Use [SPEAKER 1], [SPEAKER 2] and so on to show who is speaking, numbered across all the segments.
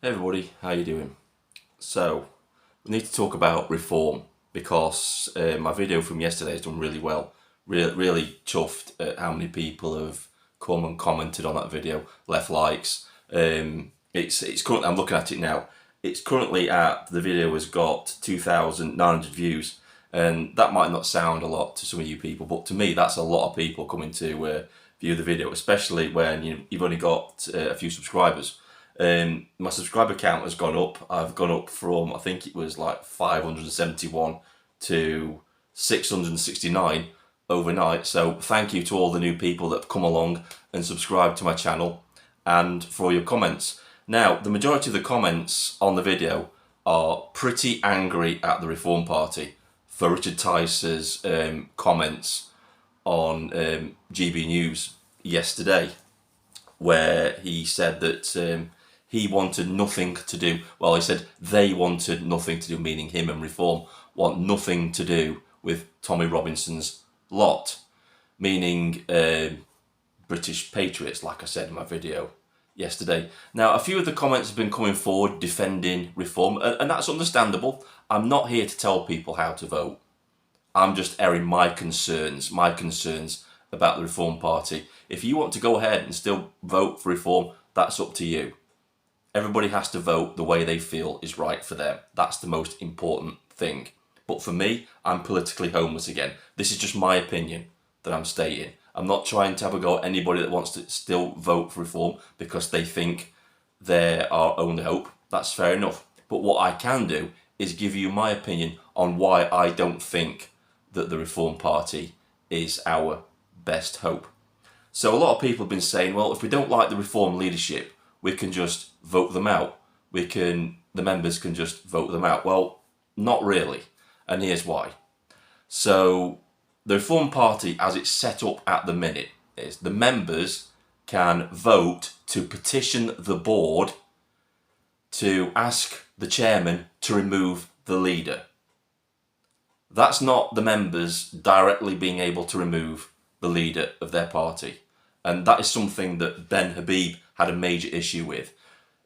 [SPEAKER 1] Hey everybody, how you doing? So, we need to talk about reform because my video from yesterday has done really well. Really chuffed at how many people have come and commented on that video, left likes. It's currently, I'm looking at it now. It's currently the video has got 2,900 views, and that might not sound a lot to some of you people, but to me that's a lot of people coming to view the video, especially when you've only got a few subscribers. My subscriber count has gone up. I've gone up from, I think it was like 571 to 669 overnight. So thank you to all the new people that have come along and subscribed to my channel and for your comments. Now, the majority of the comments on the video are pretty angry at the Reform Party for Richard Tice's comments on GB News yesterday, where he said that he wanted nothing to do, well, he said they wanted nothing to do, meaning him and Reform want nothing to do with Tommy Robinson's lot, meaning British patriots, like I said in my video yesterday. Now, a few of the comments have been coming forward defending Reform, and that's understandable. I'm not here to tell people how to vote. I'm just airing my concerns about the Reform Party. If you want to go ahead and still vote for Reform, that's up to you. Everybody has to vote the way they feel is right for them. That's the most important thing. But for me, I'm politically homeless again. This is just my opinion that I'm stating. I'm not trying to have a go at anybody that wants to still vote for Reform because they think they're our only hope. That's fair enough. But what I can do is give you my opinion on why I don't think that the Reform Party is our best hope. So a lot of people have been saying, well, if we don't like the Reform leadership, we can just vote them out. The members can just vote them out. Well, not really. And here's why. So the Reform Party, as it's set up at the minute, is the members can vote to petition the board to ask the chairman to remove the leader. That's not the members directly being able to remove the leader of their party. And that is something that Ben Habib had a major issue with.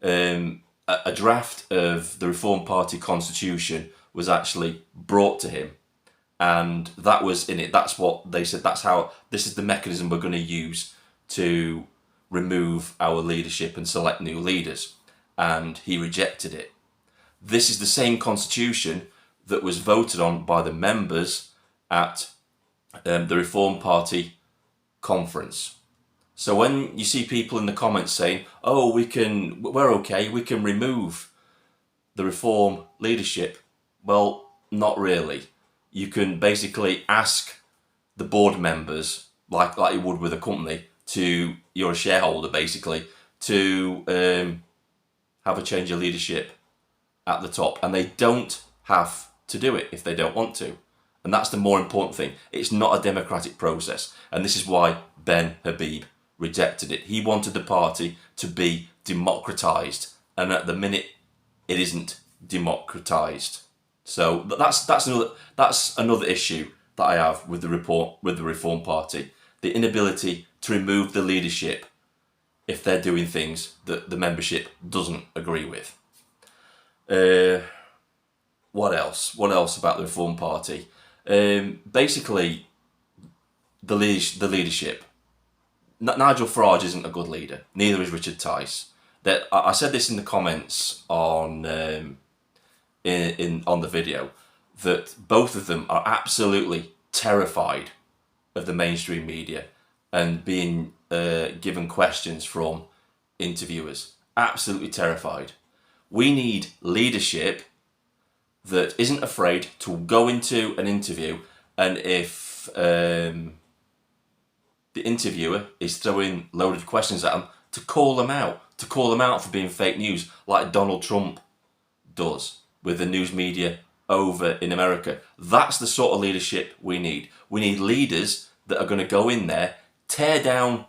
[SPEAKER 1] A draft of the Reform Party constitution was actually brought to him, and that was in it. That's what they said. This is the mechanism we're going to use to remove our leadership and select new leaders. And he rejected it. This is the same constitution that was voted on by the members at the Reform Party conference. So when you see people in the comments saying, oh, we're okay, we can remove the Reform leadership, well, not really. You can basically ask the board members, like you would with a company, you're a shareholder basically, to have a change of leadership at the top. And they don't have to do it if they don't want to. And that's the more important thing. It's not a democratic process. And this is why Ben Habib rejected it. He wanted the party to be democratised, and at the minute it isn't democratised. So that's another issue that I have with the Reform Party: the inability to remove the leadership if they're doing things that the membership doesn't agree with. What else? What else about the Reform Party? Basically, the leadership. Nigel Farage isn't a good leader. Neither is Richard Tice. I said this in the comments on the video, that both of them are absolutely terrified of the mainstream media and being given questions from interviewers. Absolutely terrified. We need leadership that isn't afraid to go into an interview, and if the interviewer is throwing loaded questions at them, to call them out for being fake news, like Donald Trump does with the news media over in America. That's the sort of leadership we need. We need leaders that are going to go in there, tear down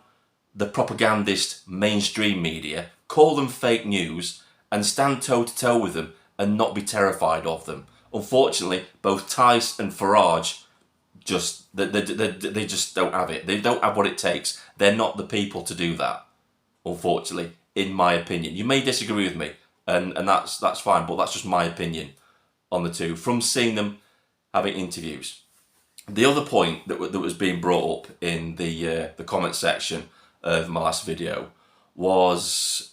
[SPEAKER 1] the propagandist mainstream media, call them fake news, and stand toe to toe with them and not be terrified of them. Unfortunately, both Tice and Farage they just don't have it. They don't have what it takes. They're not the people to do that, unfortunately, in my opinion. You may disagree with me, and that's fine. But that's just my opinion on the two from seeing them having interviews. The other point that was being brought up in the comment section of my last video was,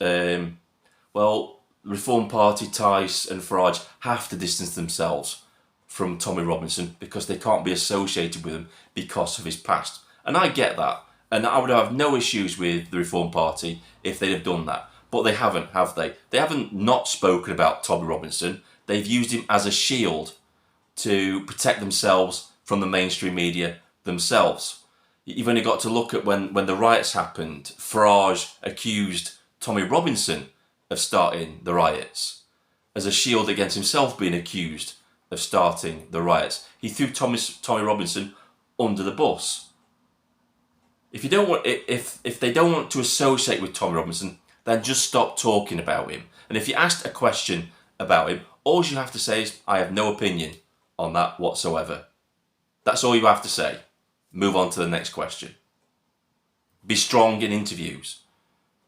[SPEAKER 1] well, Reform Party, Tice and Farage have to distance themselves from Tommy Robinson because they can't be associated with him because of his past. And I get that. And I would have no issues with the Reform Party if they'd have done that. But they haven't, have they? They haven't not spoken about Tommy Robinson. They've used him as a shield to protect themselves from the mainstream media themselves. You've only got to look at when the riots happened. Farage accused Tommy Robinson of starting the riots as a shield against himself being accused of starting the riots. He threw Tommy Robinson under the bus. If you don't want, if they don't want to associate with Tommy Robinson, then just stop talking about him. And if you asked a question about him, all you have to say is, I have no opinion on that whatsoever. That's all you have to say. Move on to the next question. Be strong in interviews.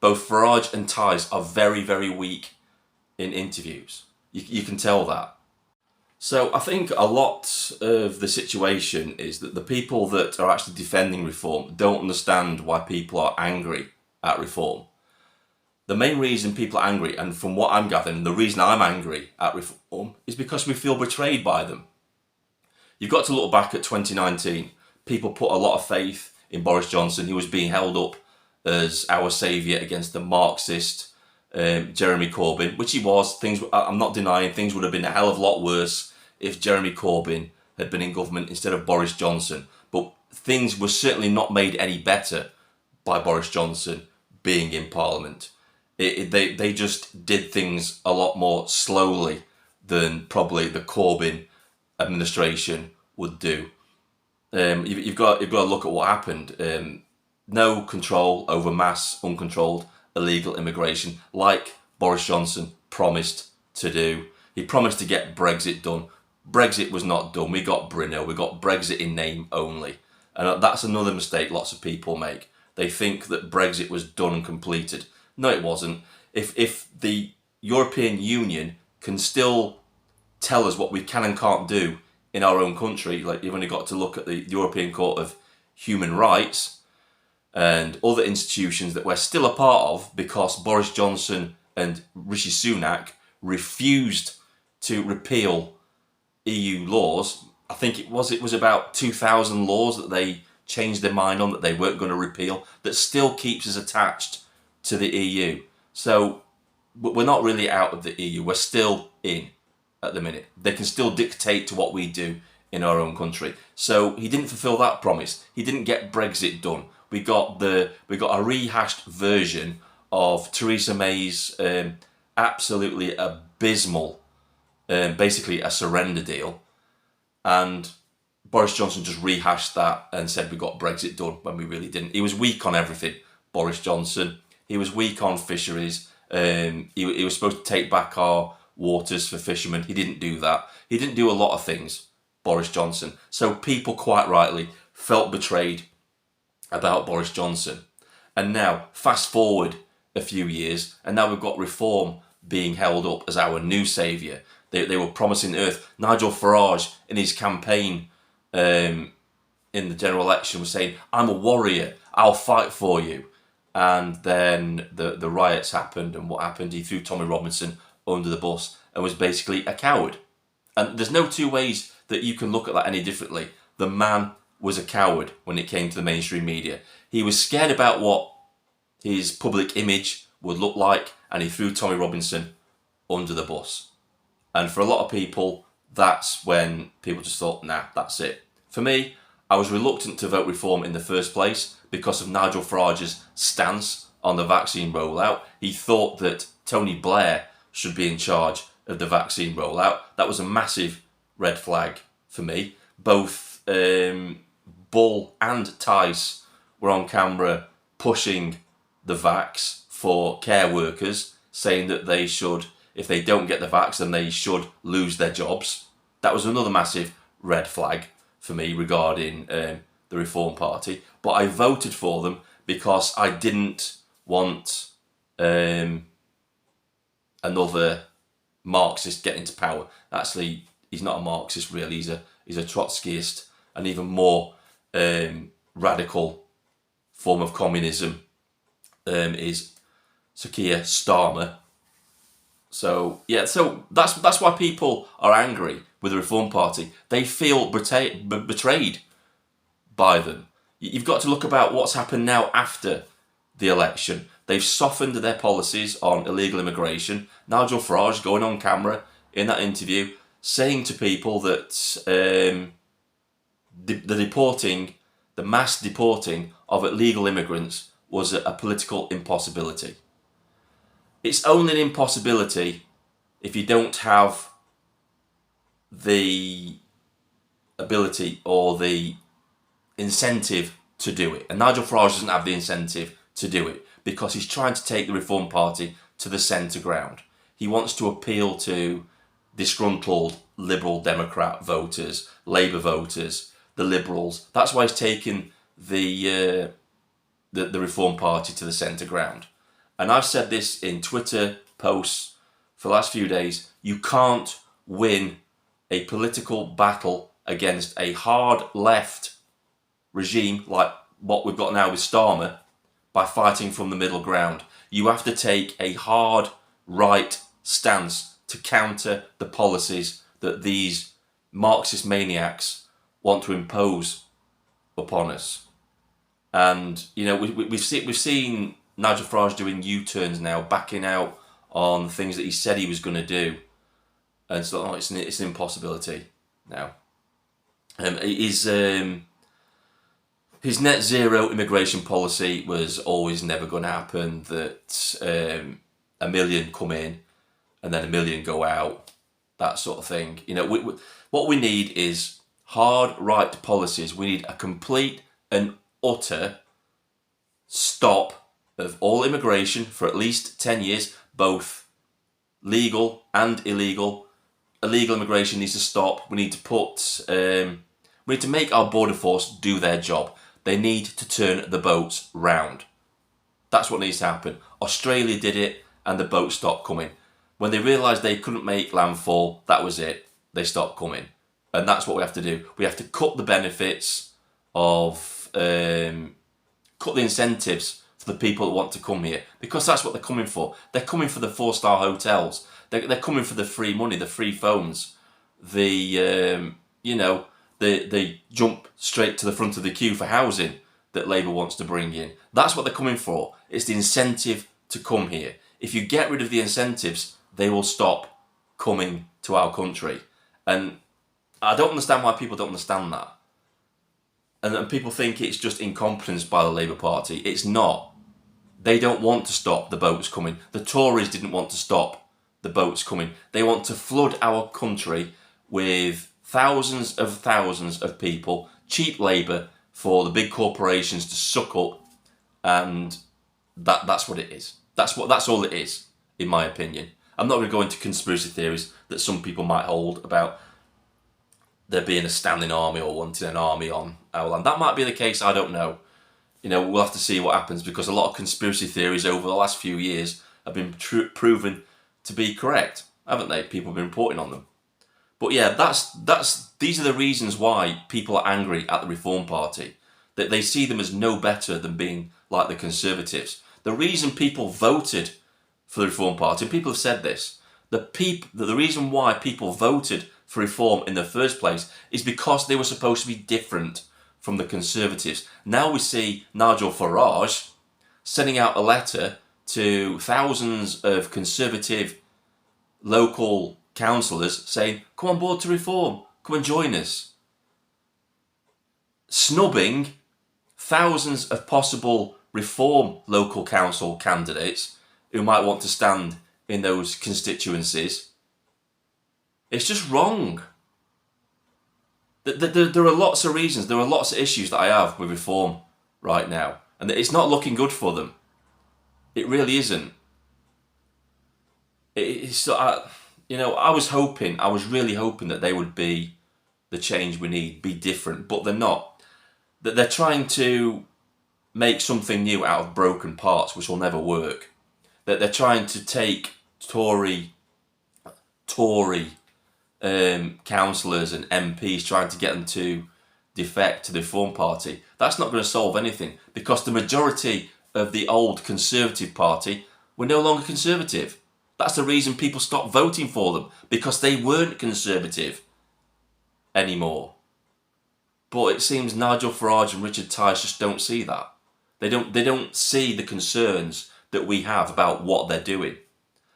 [SPEAKER 1] Both Farage and Tice are very, very weak in interviews. You can tell that. So I think a lot of the situation is that the people that are actually defending reform don't understand why people are angry at reform. The main reason people are angry, and from what I'm gathering, the reason I'm angry at reform is because we feel betrayed by them. You've got to look back at 2019. People put a lot of faith in Boris Johnson. He was being held up as our saviour against the Marxist Jeremy Corbyn, which he was. I'm not denying things would have been a hell of a lot worse if Jeremy Corbyn had been in government instead of Boris Johnson. But things were certainly not made any better by Boris Johnson being in Parliament. They just did things a lot more slowly than probably the Corbyn administration would do. You've got to look at what happened. No control over mass, uncontrolled, illegal immigration, like Boris Johnson promised to do. He promised to get Brexit done. Brexit was not done. We got Brino. We got Brexit in name only. And that's another mistake lots of people make. They think that Brexit was done and completed. No, it wasn't. If the European Union can still tell us what we can and can't do in our own country, like you've only got to look at the European Court of Human Rights and other institutions that we're still a part of because Boris Johnson and Rishi Sunak refused to repeal EU laws. I think it was about 2,000 laws that they changed their mind on that they weren't going to repeal, that still keeps us attached to the EU. So we're not really out of the EU. We're still in at the minute. They can still dictate to what we do in our own country. So he didn't fulfill that promise. He didn't get Brexit done. We got a rehashed version of Theresa May's absolutely abysmal, basically a surrender deal, and Boris Johnson just rehashed that and said we got Brexit done when we really didn't. He was weak on everything, Boris Johnson. He was weak on fisheries. He was supposed to take back our waters for fishermen. He didn't do that. He didn't do a lot of things, Boris Johnson. So people quite rightly felt betrayed about Boris Johnson. And now, fast forward a few years, and now we've got reform being held up as our new saviour. They were promising the earth. Nigel Farage, in his campaign in the general election, was saying, I'm a warrior, I'll fight for you. And then the riots happened, and what happened? He threw Tommy Robinson under the bus and was basically a coward. And there's no two ways that you can look at that any differently. The man was a coward when it came to the mainstream media. He was scared about what his public image would look like, and he threw Tommy Robinson under the bus. And for a lot of people, that's when people just thought, nah, that's it. For me, I was reluctant to vote reform in the first place because of Nigel Farage's stance on the vaccine rollout. He thought that Tony Blair should be in charge of the vaccine rollout. That was a massive red flag for me. Both Bull and Tice were on camera pushing the vax for care workers, saying that they should, if they don't get the vax, then they should lose their jobs. That was another massive red flag for me regarding the Reform Party. But I voted for them because I didn't want another Marxist get into power. Actually, he's not a Marxist really. He's a Trotskyist, an even more radical form of communism is Keir Starmer. So yeah, so that's why people are angry with the Reform Party. They feel betrayed by them. You've got to look about what's happened now after the election. They've softened their policies on illegal immigration. Nigel Farage going on camera in that interview saying to people that the mass deporting of illegal immigrants was a political impossibility. It's only an impossibility if you don't have the ability or the incentive to do it. And Nigel Farage doesn't have the incentive to do it because he's trying to take the Reform Party to the centre ground. He wants to appeal to disgruntled Liberal Democrat voters, Labour voters, the Liberals. That's why he's taken the Reform Party to the centre ground. And I've said this in Twitter posts for the last few days. You can't win a political battle against a hard left regime like what we've got now with Starmer by fighting from the middle ground. You have to take a hard right stance to counter the policies that these Marxist maniacs want to impose upon us. And you know we've seen Nigel Farage doing U-turns now, backing out on things that he said he was going to do, and so it's an impossibility now. His net zero immigration policy was always never going to happen. That 1 million come in and then 1 million go out, that sort of thing. You know, what we need is hard right policies. We need a complete and utter stop of all immigration for at least 10 years, both legal and illegal. Illegal immigration needs to stop. We need to make our border force do their job. They need to turn the boats round. That's what needs to happen. Australia did it and the boats stopped coming. When they realised they couldn't make landfall, that was it. They stopped coming. And that's what we have to do. We have to cut the benefits of, cut the incentives for the people that want to come here. Because that's what they're coming for. They're coming for the 4-star hotels. They're coming for the free money, the free phones, the jump straight to the front of the queue for housing that Labour wants to bring in. That's what they're coming for. It's the incentive to come here. If you get rid of the incentives, they will stop coming to our country. And I don't understand why people don't understand that. And people think it's just incompetence by the Labour Party. It's not. They don't want to stop the boats coming. The Tories didn't want to stop the boats coming. They want to flood our country with thousands of people, cheap labour for the big corporations to suck up, and that's what it is. That's all it is, in my opinion. I'm not going to go into conspiracy theories that some people might hold about there being a standing army or wanting an army on our land. That might be the case, I don't know. You know, we'll have to see what happens, because a lot of conspiracy theories over the last few years have been proven to be correct, haven't they? People have been reporting on them. But yeah, these are the reasons why people are angry at the Reform Party. That they see them as no better than being like the Conservatives. The reason people voted for the Reform Party, and people have said this, the reason why people voted for Reform in the first place is because they were supposed to be different from the Conservatives. Now we see Nigel Farage sending out a letter to thousands of Conservative local councillors saying, come on board to Reform, come and join us. Snubbing thousands of possible Reform local council candidates who might want to stand in those constituencies. It's just wrong. There are lots of reasons, there are lots of issues that I have with Reform right now, and it's not looking good for them. It really isn't. I was really hoping that they would be the change we need, be different, but they're not. That they're trying to make something new out of broken parts, which will never work. That they're trying to take Tory councillors and MPs trying to get them to defect to the Reform Party. That's not going to solve anything, because the majority of the old Conservative Party were no longer Conservative. That's the reason people stopped voting for them, because they weren't Conservative anymore. But it seems Nigel Farage and Richard Tice just don't see that. They don't see the concerns that we have about what they're doing.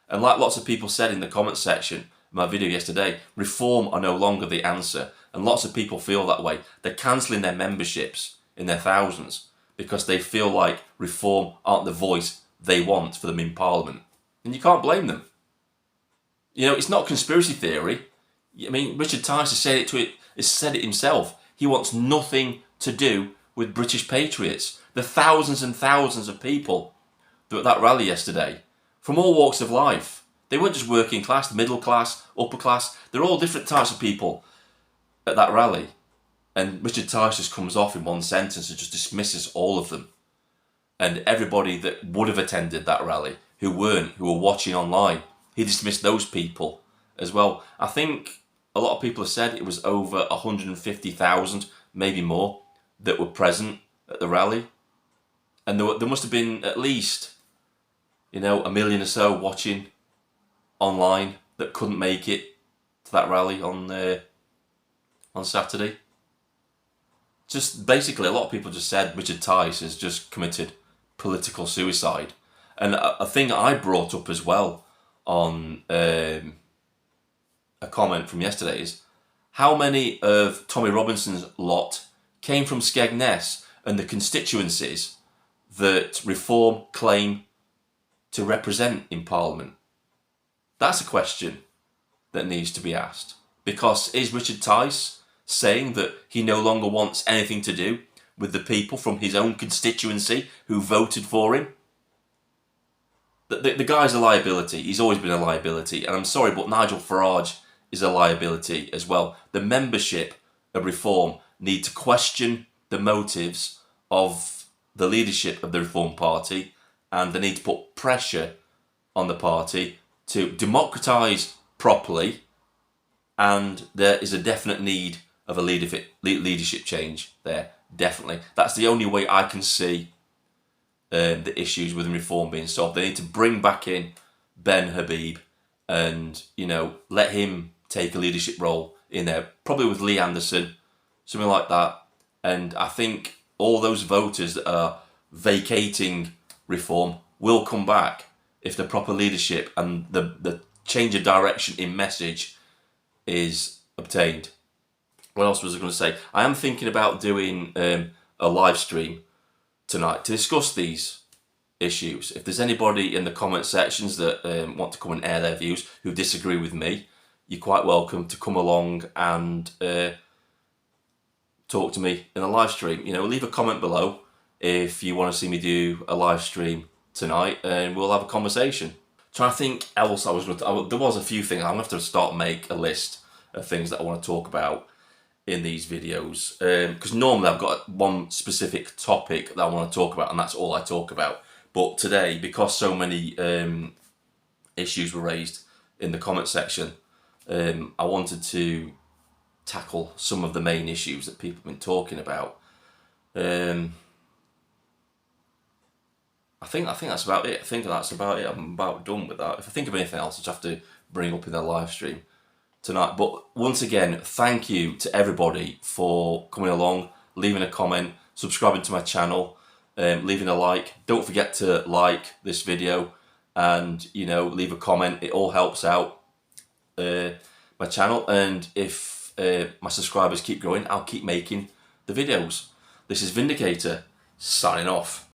[SPEAKER 1] And like lots of people said in the comment section of my video yesterday, Reform are no longer the answer. And lots of people feel that way. They're cancelling their memberships in their thousands because they feel like Reform aren't the voice they want for them in Parliament. And you can't blame them. You know, it's not conspiracy theory. I mean, Richard Tice has said it himself. He wants nothing to do with British patriots. The thousands and thousands of people that were at that rally yesterday, from all walks of life. They weren't just working class, middle class, upper class. They're all different types of people at that rally. And Richard Tice just comes off in one sentence and just dismisses all of them. And everybody that would have attended that rally, who weren't, who were watching online, he dismissed those people as well. I think a lot of people have said it was over 150,000, maybe more, that were present at the rally. And there must have been at least, you know, 1 million or so watching online that couldn't make it to that rally on Saturday. Just basically, a lot of people just said Richard Tice has just committed political suicide. And a thing I brought up as well on a comment from yesterday is how many of Tommy Robinson's lot came from Skegness and the constituencies that Reform claim to represent in Parliament. That's a question that needs to be asked. Because is Richard Tice saying that he no longer wants anything to do with the people from his own constituency who voted for him? The guy's a liability. He's always been a liability. And I'm sorry, but Nigel Farage is a liability as well. The membership of Reform need to question the motives of the leadership of the Reform Party, and they need to put pressure on the party to democratise properly, and there is a definite need of a leadership change there, definitely. That's the only way I can see the issues with Reform being solved. They need to bring back in Ben Habib and, you know, let him take a leadership role in there, probably with Lee Anderson, something like that. And I think all those voters that are vacating Reform will come back if the proper leadership and the change of direction in message is obtained. What else was I going to say? I am thinking about doing a live stream tonight to discuss these issues. If there's anybody in the comment sections that want to come and air their views who disagree with me, you're quite welcome to come along and talk to me in a live stream. You know, leave a comment below if you want to see me do a live stream tonight, and we'll have a conversation. Trying to think else there was a few things. I'm going to have to make a list of things that I want to talk about in these videos, because normally I've got one specific topic that I want to talk about, and that's all I talk about. But today, because so many issues were raised in the comment section, I wanted to tackle some of the main issues that people have been talking about. I think that's about it. I'm about done with that. If I think of anything else, I'll just have to bring up in the live stream tonight. But once again, thank you to everybody for coming along, leaving a comment, subscribing to my channel, leaving a like. Don't forget to like this video and, you know, leave a comment. It all helps out my channel, and if my subscribers keep growing, I'll keep making the videos. This is Vindicator signing off.